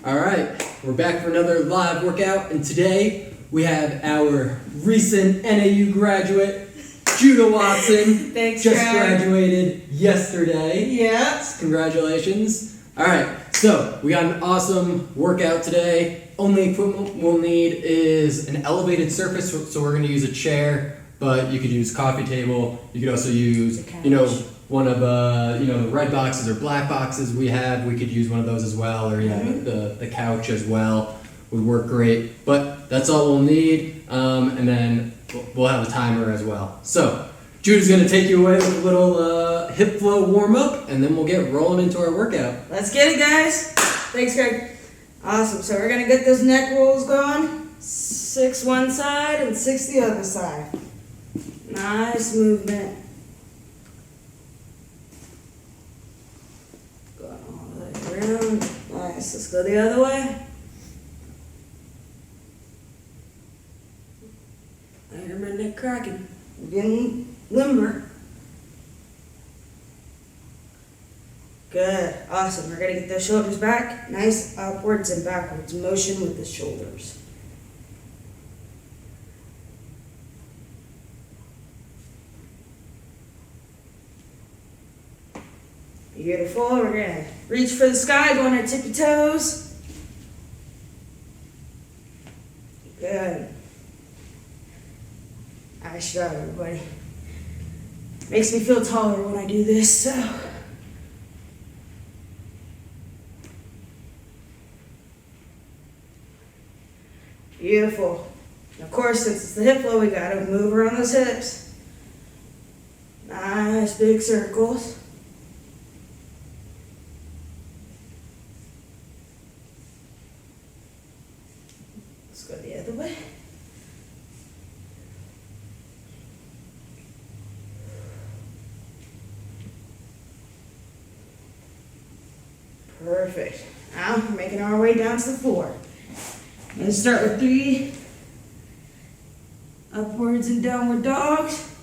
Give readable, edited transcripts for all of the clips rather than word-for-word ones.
All right, we're back for another live workout, and today we have our recent NAU graduate, Judah Watson. Thanks, just Greg. graduated yesterday. Yeah. Congratulations. All right, so we got an awesome workout today. Only equipment we'll need is an elevated surface, so we're going to use a chair, but you could use coffee table. You could also use, one of the red boxes or black boxes we have. We could use one of those as well, or the couch as well would work great. But that's all we'll need, and then we'll have a timer as well. So Judah's going to take you away with a little hip flow warm up, and then we'll get rolling into our workout. Let's get it, guys. Thanks, Greg. Awesome. So we're gonna get those neck rolls going. 6 one side and 6 the other side. Nice movement. Going all the way around. Nice. Let's go the other way. I hear my neck cracking. I'm getting limber. Good. Awesome. We're going to get those shoulders back. Nice upwards and backwards motion with the shoulders. Beautiful. We're going to reach for the sky, go on our tippy toes. Good. Nice job, everybody. Makes me feel taller when I do this, so. Beautiful. And of course, since it's the hip flow, we gotta move around those hips. Nice big circles. Let's go the other way. Perfect. Now we're making our way down to the floor. I'm going to start with 3 upwards and downward dogs.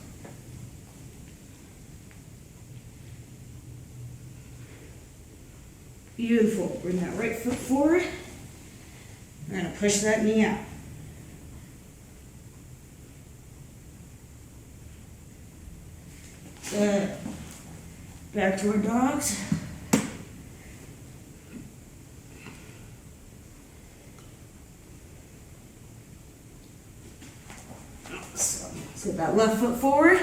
Beautiful. Bring that right foot forward. We're going to push that knee out. Good. Back to our dogs. So get that left foot forward,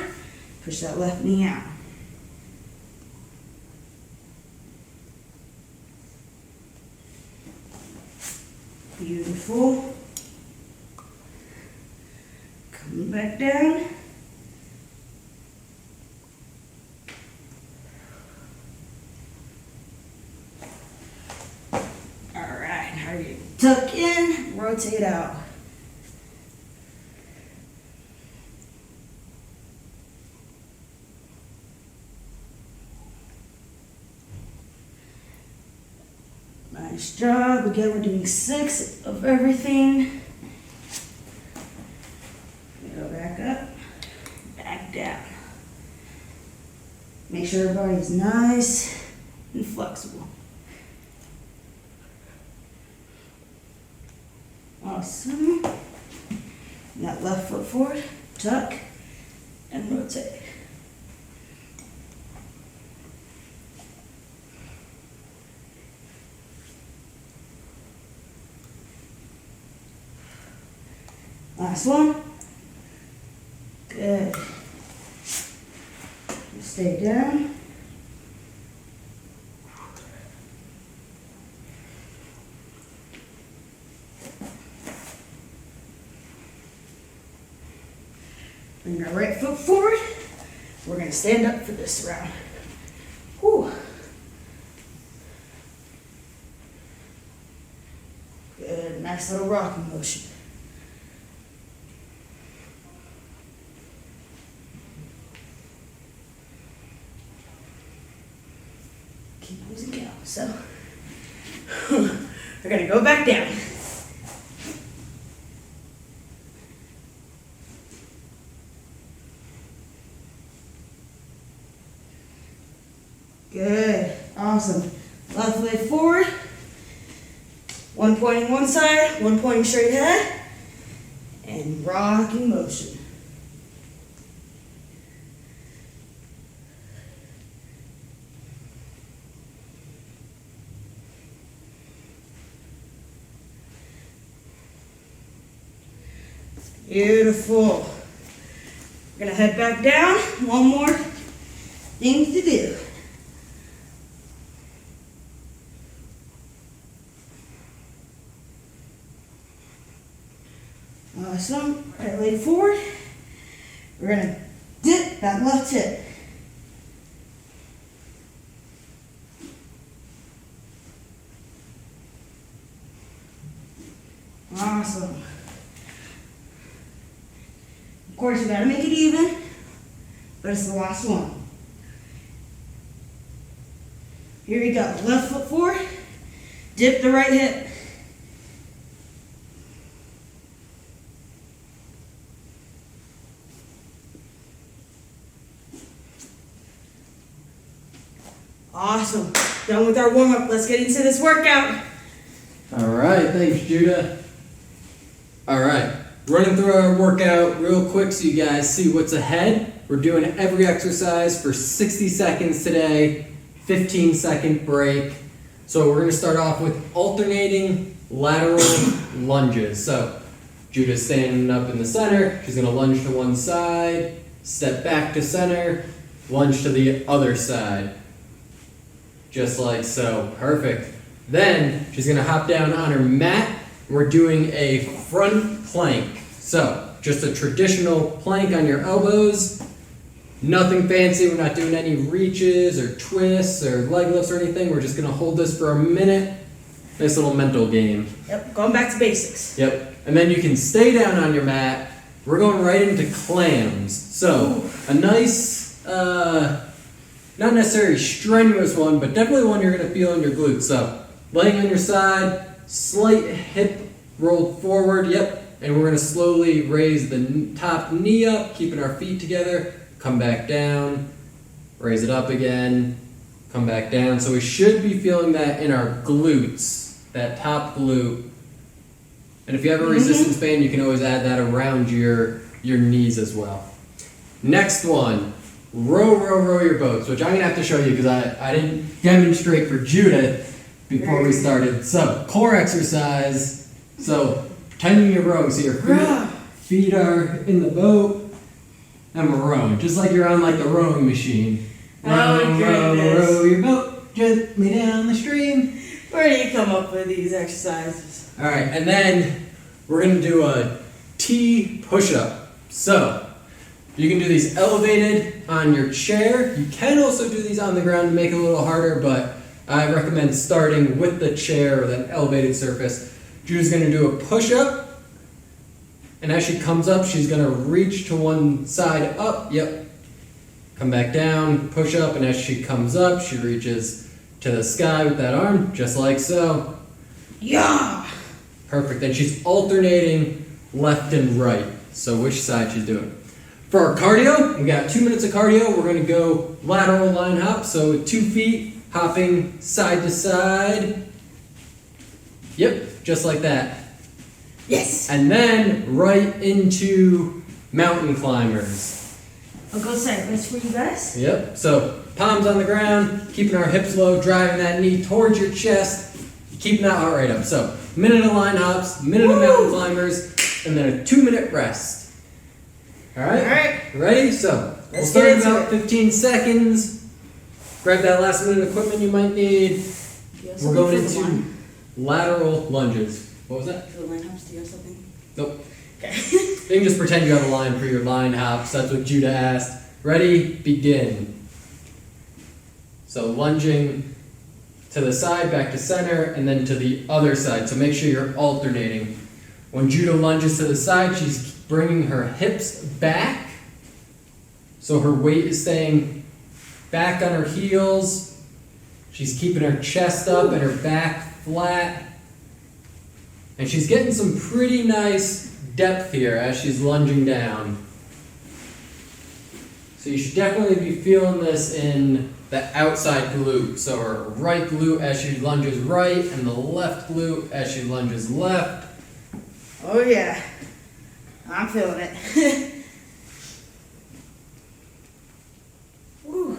push that left knee out. Beautiful. Coming back down. All right, now you tuck in, rotate out. Nice job. Again, we're doing 6 of everything. Go back up, back down. Make sure your body is nice and flexible. Awesome. And that left foot forward, tuck, and rotate. Last one. Good. Stay down. Bring our right foot forward. We're going to stand up for this round. Whew. Good. Nice little rocking motion. Keep losing count. So we're gonna go back down. Good. Awesome. Left leg forward. One pointing one side, one pointing straight ahead, and rocking motion. Beautiful. We're gonna head back down. One more thing to do. Awesome. Right leg forward. We're gonna dip that left hip. Awesome. Of course, you gotta make it even, but it's the last one. Here we go. Left foot forward. Dip the right hip. Awesome. Done with our warm-up. Let's get into this workout. All right, thanks, Judah. All right, running through our workout real quick so you guys see what's ahead. We're doing every exercise for 60 seconds today, 15-second break. So we're gonna start off with alternating lateral lunges. So Judah's standing up in the center. She's gonna lunge to one side, step back to center, lunge to the other side. Just like so. Perfect. Then she's gonna hop down on her mat. We're doing a front plank. So just a traditional plank on your elbows. Nothing fancy. We're not doing any reaches or twists or leg lifts or anything. We're just gonna hold this for a minute. Nice little mental game. Yep, going back to basics. Yep. And then you can stay down on your mat. We're going right into clams. So a nice, not necessarily strenuous one, but definitely one you're going to feel in your glutes. So, laying on your side, slight hip rolled forward, yep. And we're going to slowly raise the top knee up, keeping our feet together. Come back down, raise it up again, come back down. So we should be feeling that in our glutes, that top glute. And if you have a resistance band, you can always add that around your knees as well. Next one. Row your boats, which I'm going to have to show you because I didn't demonstrate for Judah before we started. So, core exercise. So, pretending you're rowing. So, your feet are in the boat and we're rowing. Just like you're on like the rowing machine. Row your boat gently down the stream. Where do you come up with these exercises? Alright, and then we're going to do a T push-up. So, you can do these elevated on your chair. You can also do these on the ground to make it a little harder, but I recommend starting with the chair with an elevated surface. Judah's going to do a push-up, and as she comes up, she's going to reach to one side up. Yep. Come back down, push up, and as she comes up, she reaches to the sky with that arm, just like so. Yeah! Perfect. Then she's alternating left and right. So which side she's doing. For our cardio, we got 2 minutes of cardio. We're going to go lateral line hop. So with 2 feet, hopping side to side. Yep, just like that. Yes! And then right into mountain climbers. I'll go sideways for you guys. Yep, so palms on the ground, keeping our hips low, driving that knee towards your chest, keeping that heart rate up. So minute of line hops, minute of mountain climbers, and then a 2-minute rest. All right. Ready? So we'll start in about 15 seconds. Grab that last minute of equipment you might need. We're going into lateral lunges. What was that? For the line hops, do you have something? Nope. Okay. You can just pretend you have a line for your line hops. That's what Judah asked. Ready? Begin. So lunging to the side, back to center, and then to the other side. So make sure you're alternating. When Judah lunges to the side, she's bringing her hips back. So her weight is staying back on her heels. She's keeping her chest up and her back flat. And she's getting some pretty nice depth here as she's lunging down. So you should definitely be feeling this in the outside glute. So her right glute as she lunges right, and the left glute as she lunges left. Oh yeah, I'm feeling it. Woo.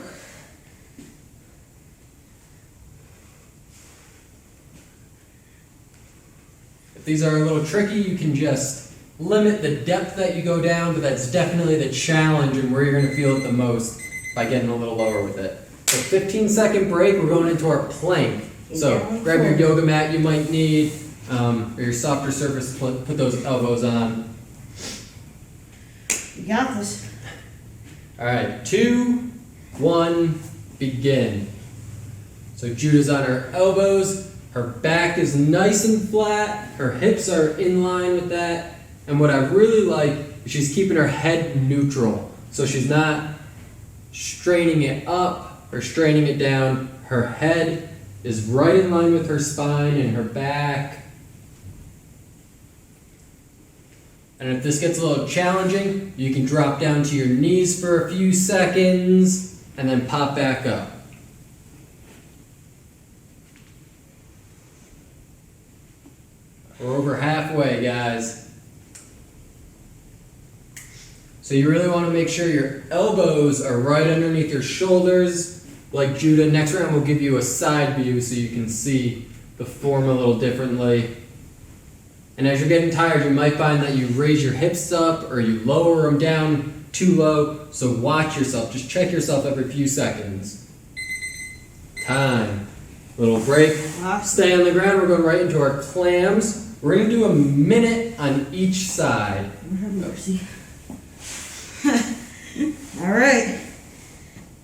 If these are a little tricky, you can just limit the depth that you go down, but that's definitely the challenge and where you're going to feel it the most by getting a little lower with it. So 15-second break, we're going into our plank. So grab your yoga mat you might need, or your softer surface, put those elbows on. You got this. All right, 2, 1, begin. So Judah's on her elbows. Her back is nice and flat. Her hips are in line with that. And what I really like is she's keeping her head neutral. So she's not straining it up or straining it down. Her head is right in line with her spine and her back. And if this gets a little challenging, you can drop down to your knees for a few seconds and then pop back up. We're over halfway, guys. So you really want to make sure your elbows are right underneath your shoulders. Like Judah, next round we'll give you a side view so you can see the form a little differently. And as you're getting tired, you might find that you raise your hips up or you lower them down too low. So watch yourself. Just check yourself every few seconds. Time. Little break. Stay on the ground. We're going right into our clams. We're going to do a minute on each side. Have mercy. All right.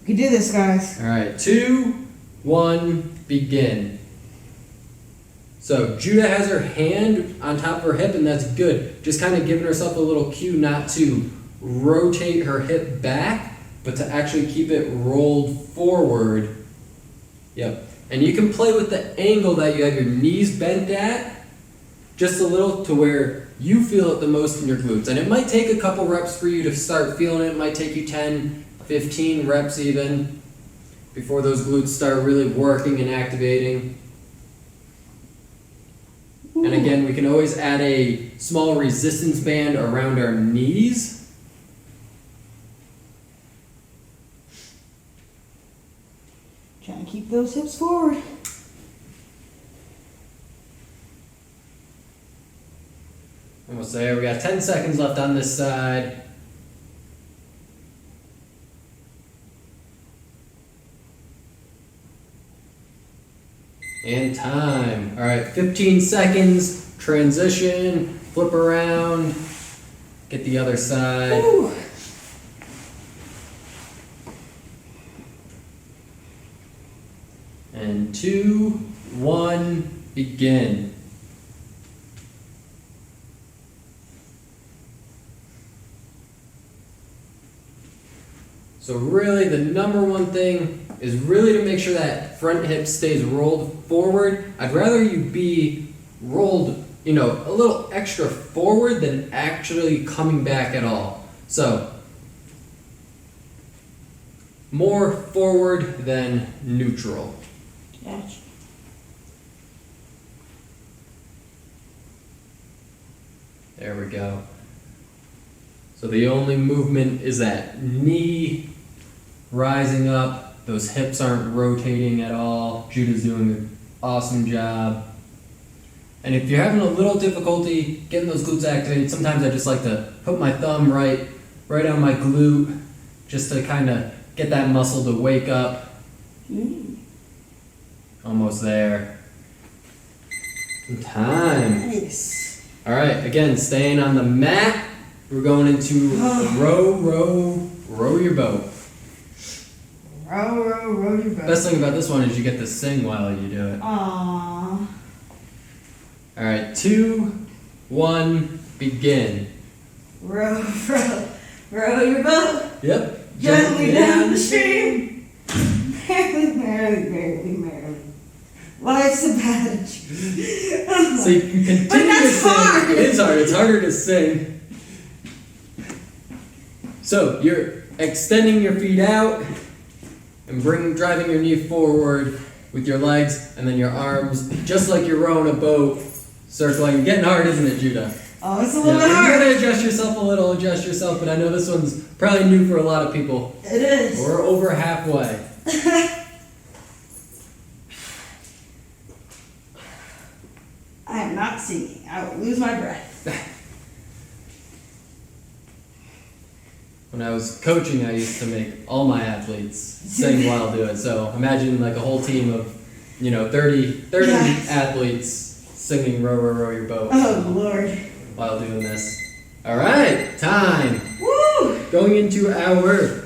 We can do this, guys. All right. 2, 1, begin. So Judah has her hand on top of her hip, and that's good. Just kind of giving herself a little cue not to rotate her hip back, but to actually keep it rolled forward. Yep. And you can play with the angle that you have your knees bent at, just a little to where you feel it the most in your glutes. And it might take a couple reps for you to start feeling it. It might take you 10, 15 reps even before those glutes start really working and activating. Ooh. And again, we can always add a small resistance band around our knees. Trying to keep those hips forward. Almost there. We got 10 seconds left on this side. And time. All right, 15 seconds. Transition. Flip around. Get the other side. Ooh. And 2, 1, begin. So really the number one thing is really to make sure that front hip stays rolled forward. I'd rather you be rolled, a little extra forward than actually coming back at all. So more forward than neutral. Gotcha. There we go. So the only movement is that knee rising up. Those hips aren't rotating at all. Judah's doing an awesome job. And if you're having a little difficulty getting those glutes activated, sometimes I just like to put my thumb right on my glute just to kind of get that muscle to wake up. Almost there. Time. Nice. All right, again, staying on the mat. We're going into row your boat. Row your boat. Best thing about this one is you get to sing while you do it. Aww. All right, 2, 1, begin. Row your boat. Yep. Gently down the stream. Merrily. Life's a badge. So you can continue But that's to sing. hard. It is hard. It's harder to sing. So you're extending your feet out. and driving your knee forward with your legs and then your arms, just like you're rowing a boat, circling. Getting hard, isn't it, Judah? Oh, it's a little bit You hard. gotta adjust yourself, but I know this one's probably new for a lot of people. It is. We're over halfway. I am not singing. I will lose my breath. When I was coaching, I used to make all my athletes sing while doing it. So imagine like a whole team of, 30 Yes. athletes singing "Row, row, row your boat" Oh, Lord. while doing this. All right, time. Woo! Going into our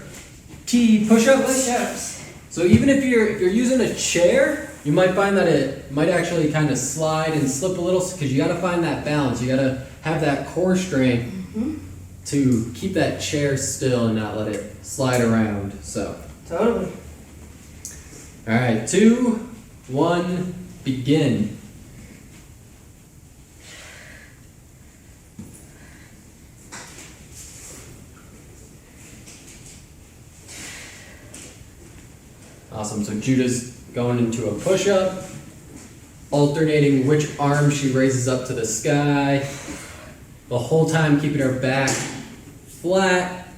T push-ups. Push-ups. So even if you're using a chair, you might find that it might actually kind of slide and slip a little because you got to find that balance. You got to have that core strength to keep that chair still and not let it slide around. So, Totally. all right, 2, 1, begin. Awesome. So Judah's going into a push-up, alternating which arm she raises up to the sky, the whole time keeping her back flat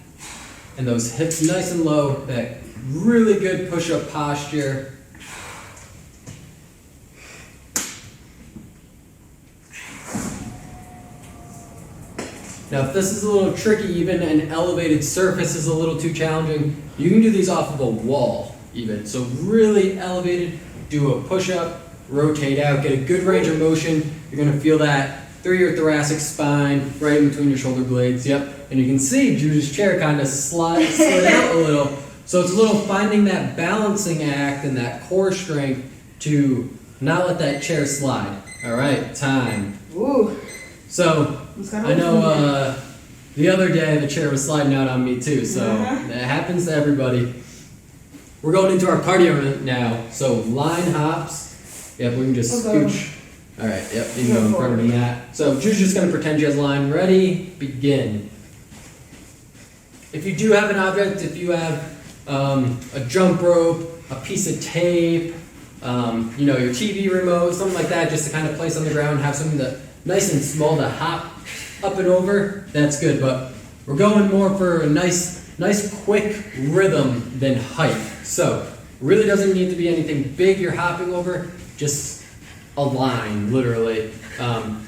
and those hips nice and low. That really good push-up posture. Now, if this is a little tricky, even an elevated surface is a little too challenging, you can do these off of a wall even. So really elevated, do a push-up, rotate out, get a good range of motion. You're gonna feel that through your thoracic spine, right in between your shoulder blades, yep. And you can see Judah's chair kind of slid out a little. So it's a little finding that balancing act and that core strength to not let that chair slide. All right, time. Ooh. So, I know the other day the chair was sliding out on me too, so Uh-huh. that happens to everybody. We're going into our cardio now. So line hops. Yep, we can just scooch. All right, yep, you can go in front of the mat. So Jude's just gonna pretend she has line. Ready, begin. If you do have an object, if you have a jump rope, a piece of tape, your TV remote, something like that, just to kind of place on the ground, have something that nice and small to hop up and over, that's good. But we're going more for a nice quick rhythm than height. So really doesn't need to be anything big you're hopping over, just a line, literally.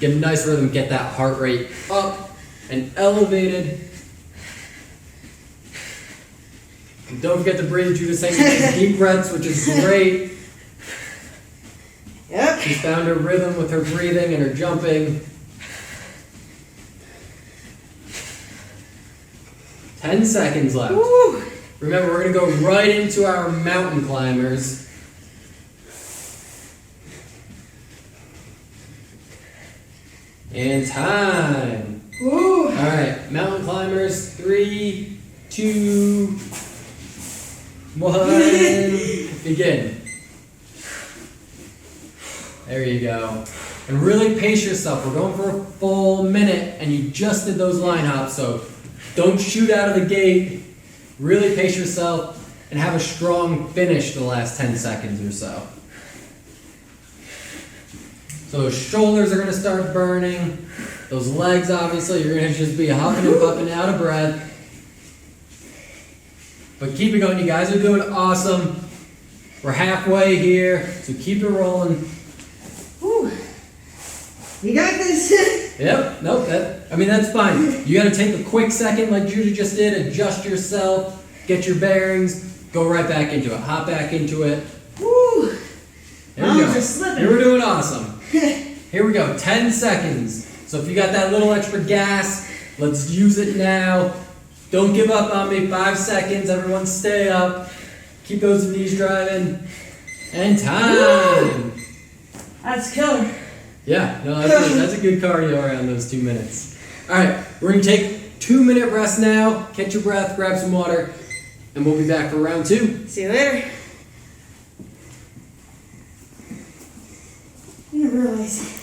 Get a nice rhythm, get that heart rate up and elevated. And don't forget to breathe. Judah's taking deep breaths, which is great. Yep. She's found her rhythm with her breathing and her jumping. 10 seconds left. Woo. Remember, we're going to go right into our mountain climbers. And time. Woo. All right, mountain climbers. 3, 2, 1. Begin. There you go. And really pace yourself. We're going for a full minute, and you just did those line hops, so don't shoot out of the gate. Really pace yourself and have a strong finish the last 10 seconds or so. So those shoulders are going to start burning. Those legs, obviously, you're going to just be huffing and puffing out of breath. But keep it going. You guys are doing awesome. We're halfway here, so keep it rolling. Woo. You got this. Yep, nope, that's fine. You gotta take a quick second like Judah just did, adjust yourself, get your bearings, go right back into it, hop back into it. Woo. There we go. Just slipping. Here we're doing awesome. Here we go, 10 seconds. So if you got that little extra gas, let's use it now. Don't give up on me, 5 seconds, everyone stay up. Keep those knees driving. And time. Woo. That's killer. Yeah, no, that's a good cardio around those 2 minutes. All right, we're going to take a 2-minute rest now. Catch your breath, grab some water, and we'll be back for round 2. See you later. I didn't realize.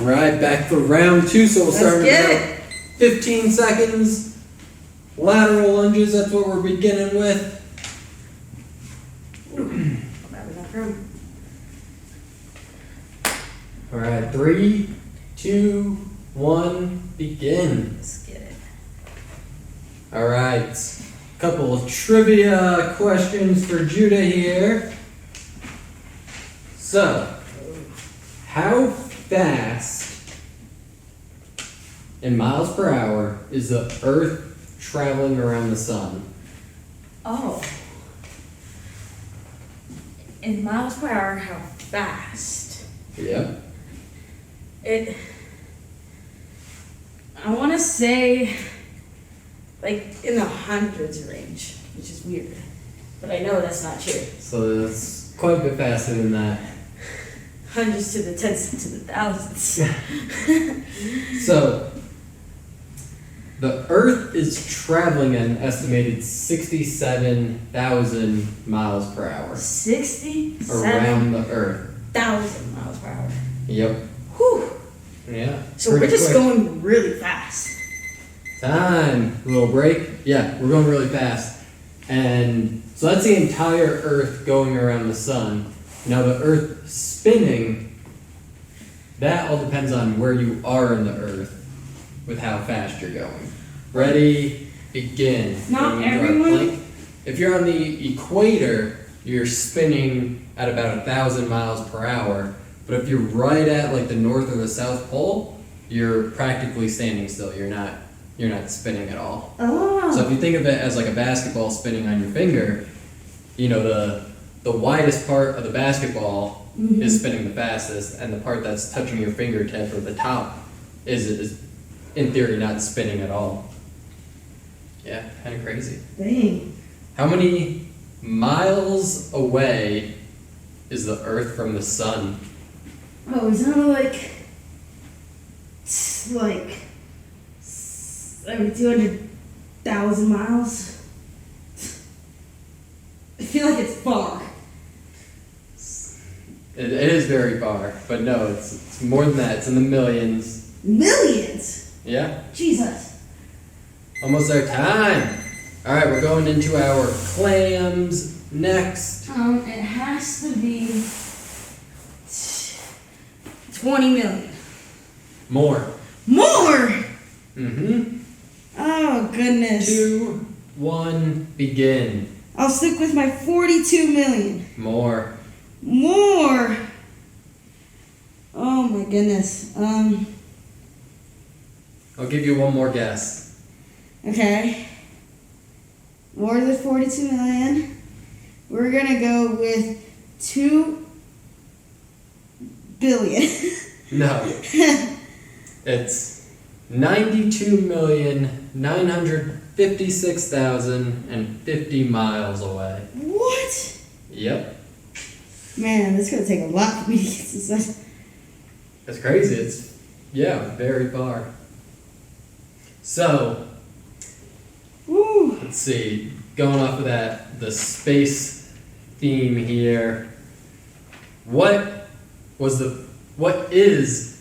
Right, back for round 2, so we'll start in get about 15 seconds. Lateral lunges, that's what we're beginning with. Grab enough room. Alright, 3, 2, 1, begin. Let's get it. Alright, couple of trivia questions for Judah here. So, how fast in miles per hour is the Earth traveling around the sun? Oh. In miles per hour, how fast? Yep. I want to say, like, in the hundreds range, which is weird. But I know that's not true. So that's quite a bit faster than that. Hundreds to the tens to the thousands. So, the Earth is traveling at an estimated 67,000 miles per hour. 67,000 Around the Earth. miles per hour. Yep. Whew. Yeah. So we're just going really fast. Time. Little break. Yeah, we're going really fast. And so that's the entire Earth going around the sun. Now the Earth spinning, that all depends on where you are in the Earth with how fast you're going. Ready, begin. Not When you draw a everyone? plank. If you're on the equator, you're spinning at about 1,000 miles per hour. But if you're right at like the North or the South Pole, you're practically standing still. You're not spinning at all. Oh. So if you think of it as like a basketball spinning on your finger, you know, the widest part of the basketball is spinning the fastest, and the part that's touching your fingertip or the top is in theory not spinning at all. Yeah, kind of crazy. Dang. How many miles away is the Earth from the sun? Oh, is that like 200,000 miles? I feel like it's far. It is very far, but no, it's more than that. It's in the millions. Millions? Yeah, Jesus. almost our time. All right, we're going into our clams next. It has to be 20 million. More. More! Mm-hmm. Oh, goodness. 2, 1, begin. I'll stick with my 42 million. More. More! Oh, my goodness. I'll give you one more guess. Okay. More than 42 million. We're gonna go with 2 billion. No. It's 92,956,050 miles away. What? Yep. Man, that's gonna take a lot for me to get to such. That's crazy. It's, yeah, very far. So, Woo! let's see. Going off of that, the space theme here. What is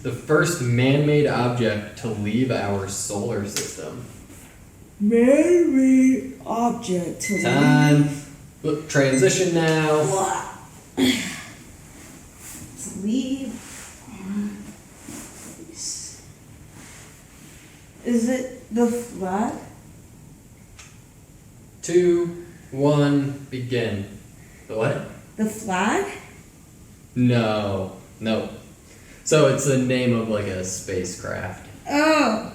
the first man-made object to leave our solar system? Man-made object to Time. Look, transition now. What? To leave on space. Is it the flag? 2, 1, begin. The what? The flag? No. So it's the name of like a spacecraft. Oh.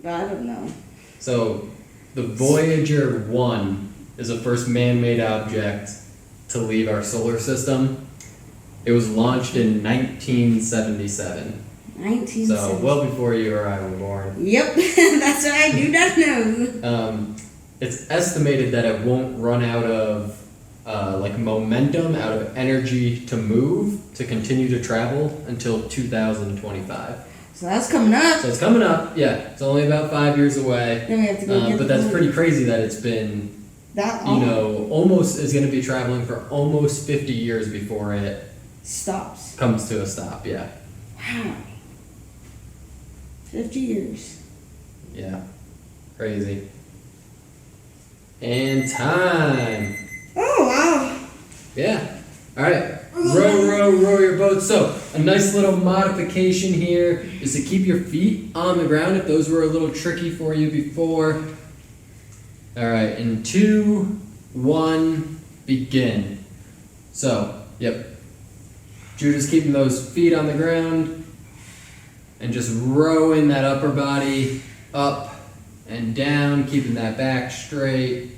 I don't know. So the Voyager 1 is the first man-made object to leave our solar system. It was launched in 1977. 1970. So well before you or I were born. Yep, that's what I do not know. It's estimated that it won't run out of like momentum, out of energy to move, to continue to travel until 2025. So that's coming up. So it's coming up, yeah. It's only about 5 years away. Then we have to go get But the that's boat. pretty crazy that it's been, That you know, almost is going to be traveling for almost 50 years before it stops. Comes to a stop, yeah. Wow. 50 years. Yeah. Crazy. And time. Oh, wow. Yeah. All right. Row your boat. So, a nice little modification here is to keep your feet on the ground if those were a little tricky for you before. All right. In 2, 1, begin. So, yep. Judah's keeping those feet on the ground and just rowing that upper body up and down, keeping that back straight.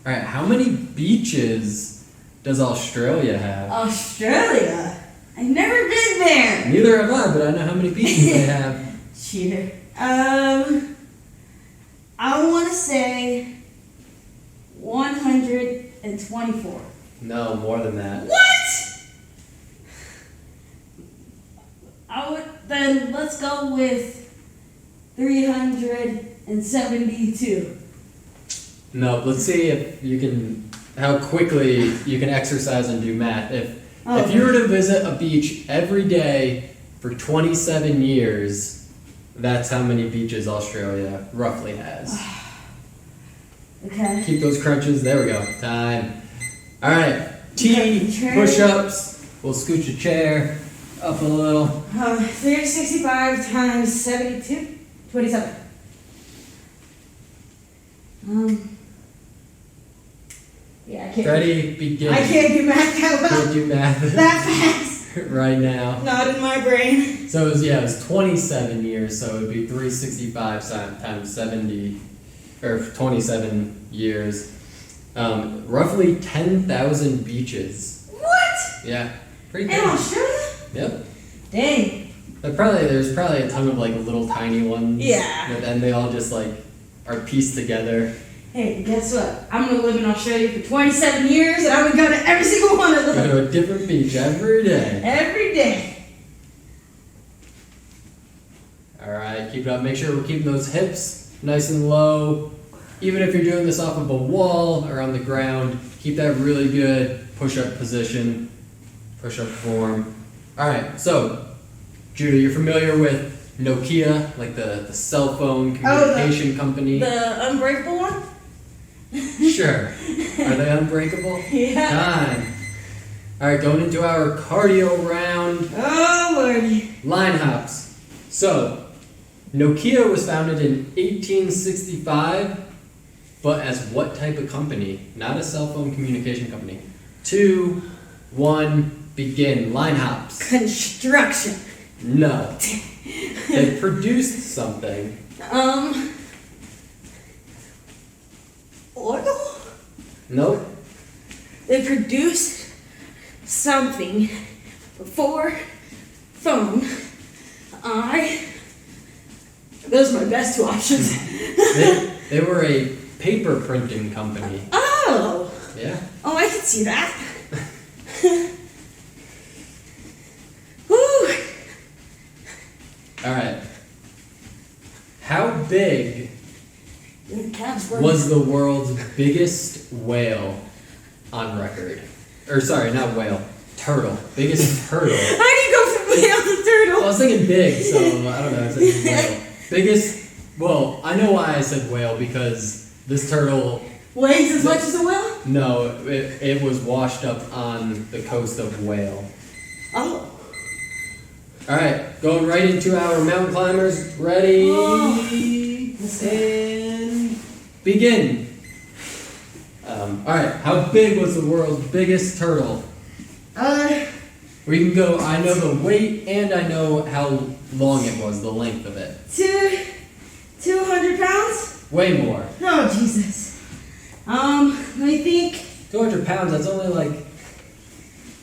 All right, how many beaches does Australia have? Australia? I've never been there. Neither have I, but I know how many beaches they have. Cheater. I want to say 124. No, more than that. What? Then let's go with 372. No, let's see if you can, how quickly you can exercise and do math. If you were to visit a beach every day for 27 years, that's how many beaches Australia roughly has. Okay. Keep those crunches. There we go. Time. All right. T push-ups. We'll scooch a chair up a little. 365 times 72. 27. Yeah, I can't. Ready? Begin. I can't do math that well. Can't do math That fast. right now. Not in my brain. So it was 27 years. So it would be 365 times 70, or 27 years. Roughly 10,000 beaches. What? Yeah. Pretty In cool. Australia? Yep. Dang. But there's probably a ton of like little tiny ones. Yeah. And they all just like are pieced together. Hey, guess what? I'm gonna live in Australia for 27 years and I'm gonna go to every single one of Go them. to a different beach every day. Every day. All right, keep it up. Make sure we're keeping those hips nice and low. Even if you're doing this off of a wall or on the ground, keep that really good push-up position, push-up form. All right, so Judah, you're familiar with Nokia, like the cell phone communication company? The unbreakable one? Sure. Are they unbreakable? Yeah. Time. All right, going into our cardio round. Oh, lordy. Line hops. So, Nokia was founded in 1865, but as what type of company? Not a cell phone communication company. 2, 1, begin. Line hops. Construction. No. They produced something. Oil? Nope. They produced something before phone. Those are my best 2 options. They were a paper printing company. Oh! Yeah. Oh, I can see that. Woo! All right. How big The calves were- was the world's biggest whale on record? Or sorry, not whale. Turtle. Biggest turtle. How do you go from whale to Well, I turtle? was thinking big, so I don't know. I said whale. Biggest. Well, I know why I said whale because this turtle. Weighs as much as a whale? No, it was washed up on the coast of Whale. Oh. All right, going right into our mountain climbers. Ready Oh. and begin. All right, how big was the world's biggest turtle? We can go. I know the weight and I know how long it was, the length of it. 200 pounds? Way more. Oh, Jesus. Let me think. 200 pounds. That's only like.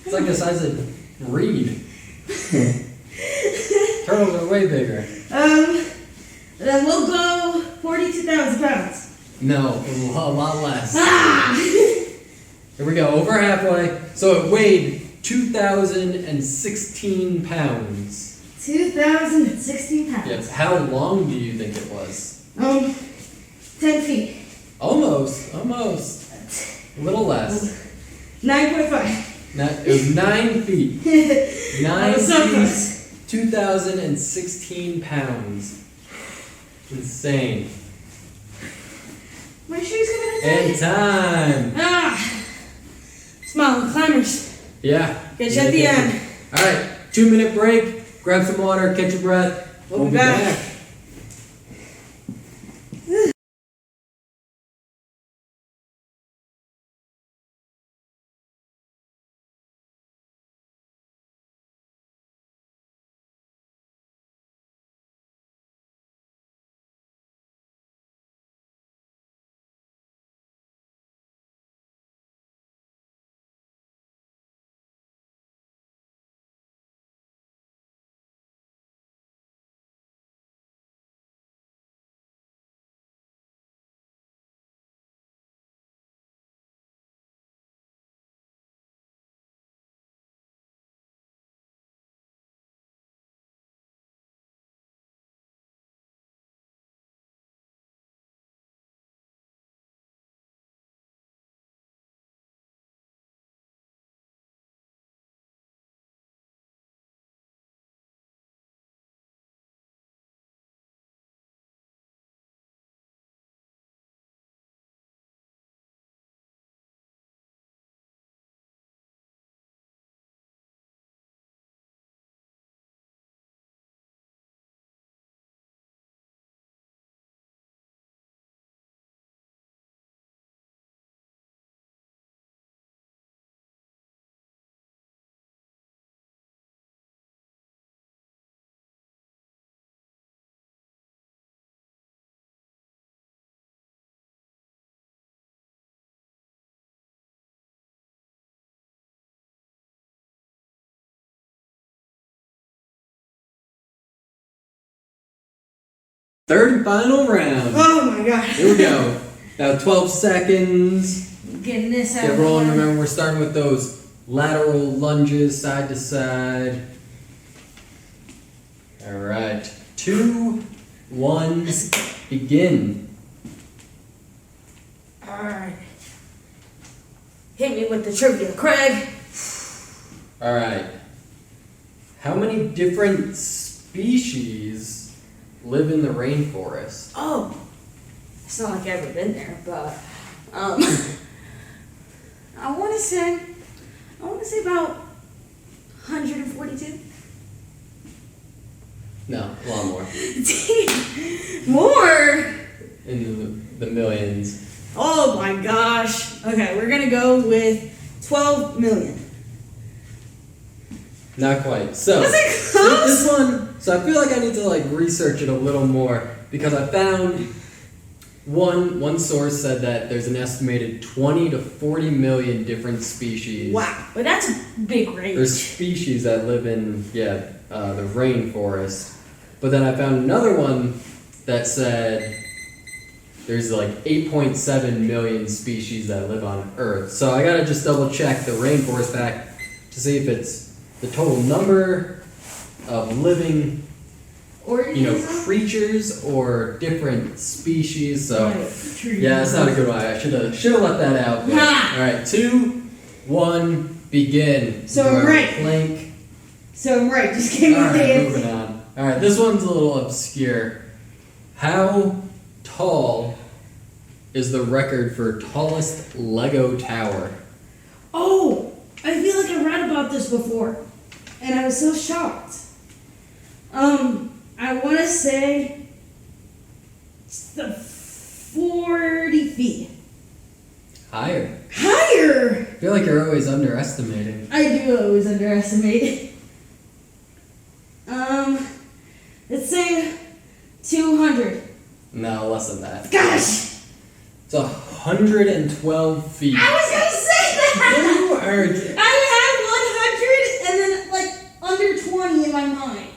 It's like the size of reed. Turtles are way bigger. Then we'll go 42,000 pounds. No, a lot less. Ah! Here we go, over halfway. So it weighed 2,016 pounds. 2,016 pounds. Yes. How long do you think it was? 10 feet. Almost. A little less. 9.5. It was 9 feet. 9 was so feet. close. 2,016 pounds. Insane. My shoe's gonna And attack. time. Smile, climbers. Yeah. Catch you at the end. All right. 2-minute break. Grab some water. Catch your breath. We'll be back. Third and final round. Oh my god. Here we go. About 12 seconds. Getting this out Get of the rolling. way. Remember, we're starting with those lateral lunges side to side. All right. 2, 1, begin. Alright. Hit me with the trivia, Craig. All right. How many different species live in the rainforest? Oh. It's not like I've ever been there, but I wanna say about 142. No, a lot more. More? In the millions. Oh my gosh. Okay, we're gonna go with 12 million. Not quite. So Was it close? this one. So I feel like I need to research it a little more because I found one source said that there's an estimated 20 to 40 million different species. Wow, but that's a big range. There's species that live in the rainforest, but then I found another one that said there's 8.7 million species that live on Earth. So I gotta just double check the rainforest fact to see if it's the total number of living, creatures or different species. So yeah, it's not a good one. I should have let that out. But, all right, 2, 1, begin. So You I'm are right. Plank. So I'm right, just give me All the right, answer. moving on. All right, this one's a little obscure. How tall is the record for tallest Lego tower? Oh, I feel like I read about this before, and I was so shocked. I want to say it's the 40 feet. Higher. Higher! I feel like you're always underestimating. I do always underestimate. Let's say 200. No, less than that. Gosh! It's 112 feet. I was gonna say that! You are. I had 100 and then under 20 in my mind.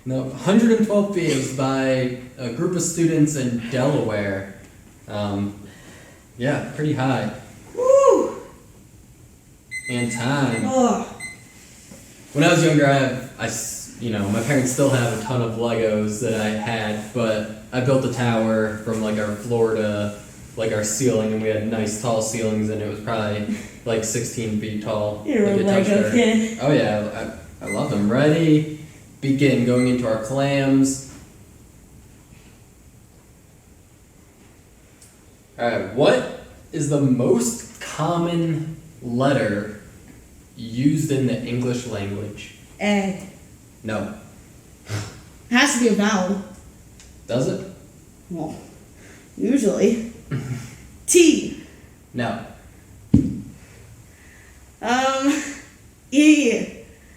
No, 112 feet is by a group of students in Delaware. Yeah, pretty high. Woo! And time. Oh. When I was younger, my parents still have a ton of Legos that I had, but I built a tower from our floor to our ceiling, and we had nice tall ceilings, and it was probably like 16 feet tall. You're like a Lego kid. Oh yeah, I love them. Ready, begin. Going into our clams. Alright, what is the most common letter used in the English language? A. No. Has to be a vowel. Does it? Well, usually. T. No. E.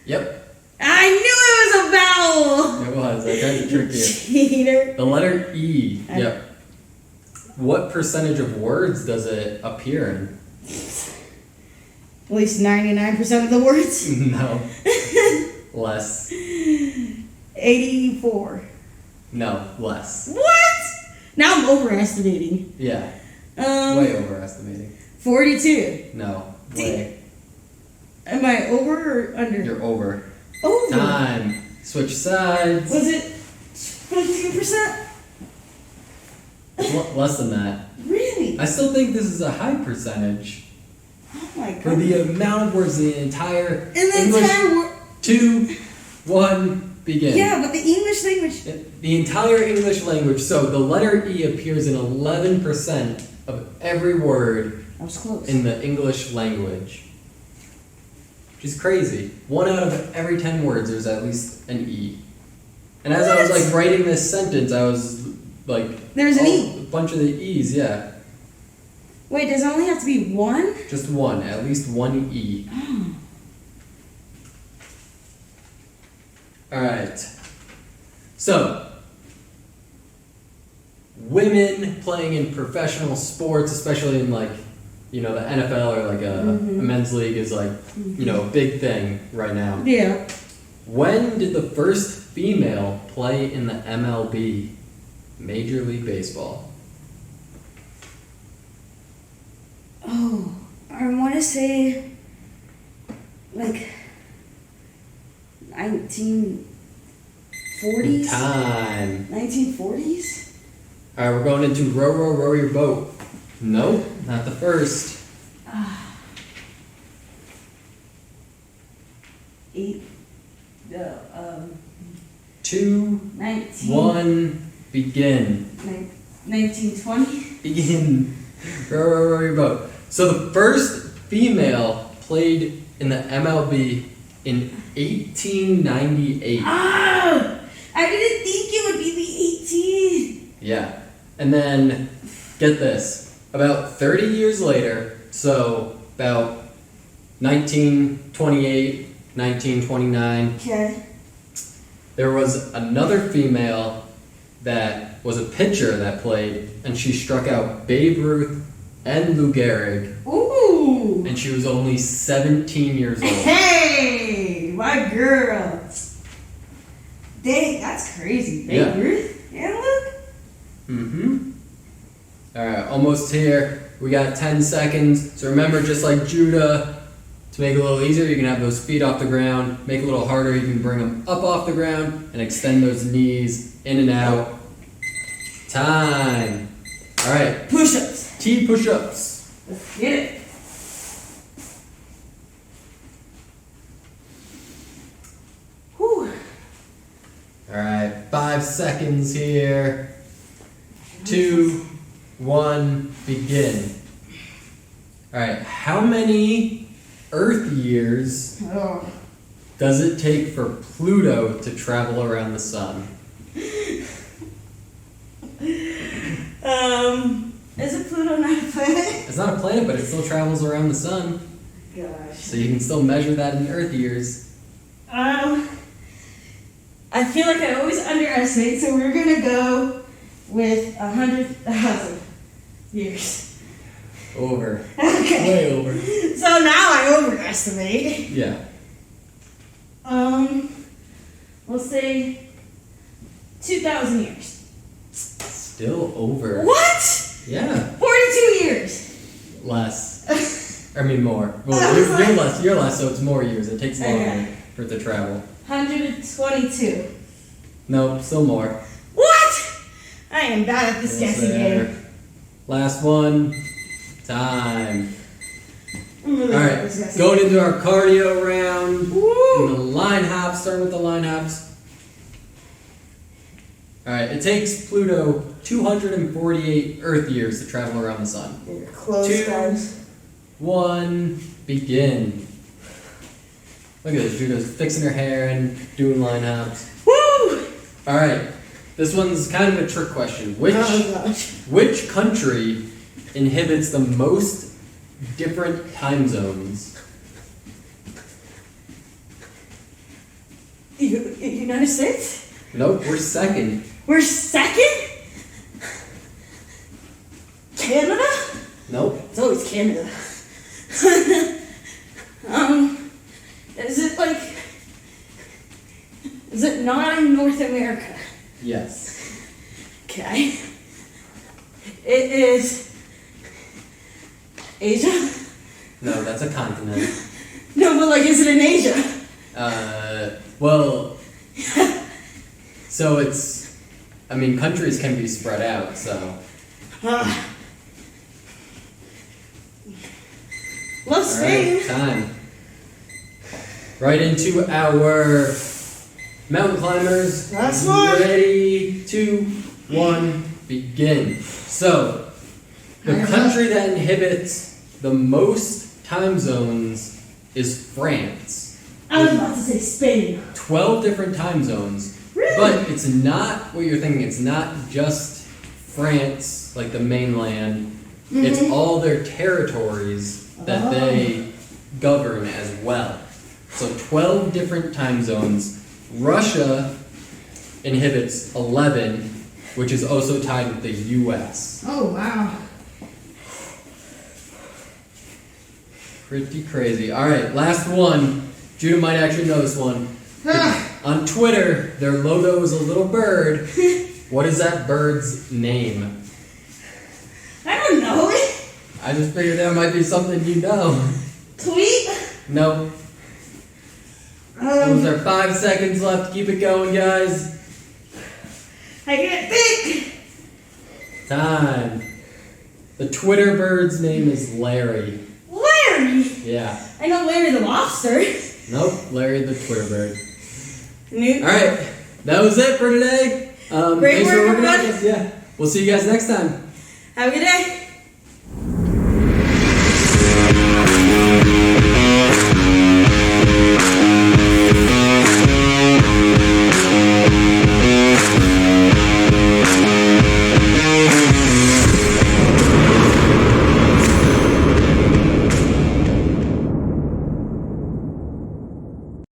Yep, I knew it was a vowel! it was. I tried to trick you. Cheater. The letter E. Yep. What percentage of words does it appear in? At least 99% of the words. No. Less. 84. No, less. What? Now I'm overestimating. Yeah, way overestimating. 42. No, way. Am I over or under? You're over. Over. Time. Switch sides. Was it 15%? It's less than that. Really? I still think this is a high percentage. Oh my god. For the amount of words, the entire In the English. entire word. 2, 1, begin. Yeah, but the English language. The entire English language. So the letter E appears in 11% of every word I was close. in the English language. Which is crazy. 1 out of every 10 words, there's at least an E. And as I was like writing this sentence, I was like, There's an E. a bunch of the E's, yeah. Wait, does it only have to be one? Just one, at least one E. Alright. So, women playing in professional sports, especially in like, you know, the NFL or like a men's league is like, you know, a big thing right now. Yeah. When did the first female play in the MLB, Major League Baseball? Oh, I want to say like 1940s. Time. 1940s. All right, we're going into row, row, row your boat. Nope, not the first. 2, 19. 1, begin. 1920. Begin. Row, row, row your boat. So the first female played in the MLB in 1898. Ah! I didn't think it would be the 18. Yeah. And then, get this, about 30 years later, so about 1928, 1929, Okay. there was another female that was a pitcher that played, and she struck out Babe Ruth and Lou Gehrig, Ooh. and she was only 17 years old. Hey, my girl. Dang, that's crazy. Babe Yeah. Ruth and Luke. Mm-hmm. Alright, almost here. We got 10 seconds. So remember, just like Judah, to make it a little easier, you can have those feet off the ground. Make it a little harder, you can bring them up off the ground and extend those knees in and out. Time. Alright, Push-ups. T push-ups. Let's get it. Whew. Alright, 5 seconds here. 2, 1, begin. Alright, how many Earth years Oh. does it take for Pluto to travel around the sun? Is it Pluto not a planet? It's not a planet, but it still travels around the sun. Gosh. So you can still measure that in Earth years. I feel like I always underestimate, so we're gonna go with 100,000 years. Over. Okay. Way over. So now I overestimate. Yeah. Let's say 2,000 years. Still over. What? Yeah. 42 years. Less. I mean more. Well, you're less, so it's more years. It takes longer Okay. for it to travel. 122. No, still more. What? I am bad at this Almost guessing there. game. Last one. Time. Alright, going into our cardio round. Woo! And the line hops, starting with the line hops. Alright, it takes Pluto 248 Earth years to travel around the sun. You're close, 2, guys. 1, begin. Look at this, Judo's fixing her hair and doing line hops. Woo! Alright, this one's kind of a trick question. Oh, gosh. Which country inhibits the most different time zones? United States? Nope, we're second. We're second? Canada? Nope. It's always Canada. Is it not in North America? Yes. Okay. It is Asia? No, that's a continent. No, but is it in Asia? Well, so countries can be spread out, so. Love Spain. Alright, time. Right into our mountain climbers. Last one. Ready, 2, 1, begin. So, the country that inhibits the most time zones is France. I was about to say Spain. 12 different time zones. Really? But it's not what you're thinking. It's not just France, like the mainland. Mm-hmm. It's all their territories that they govern as well. So 12 different time zones. Russia inhibits 11, which is also tied with the US. Oh, wow. Pretty crazy. Alright, last one. Judah might actually know this one. On Twitter, their logo is a little bird. What is that bird's name? I don't know. I just figured that might be something you know. Tweet? No. Those are 5 seconds left. Keep it going, guys. I can't think. Time. The Twitter bird's name is Larry. Larry? Yeah. I know Larry the lobster. Nope, Larry the Twitter bird. Newt? Alright, that was it for today. Great Thanks for work, working on everybody. this. Yeah. We'll see you guys next time. Have a good day.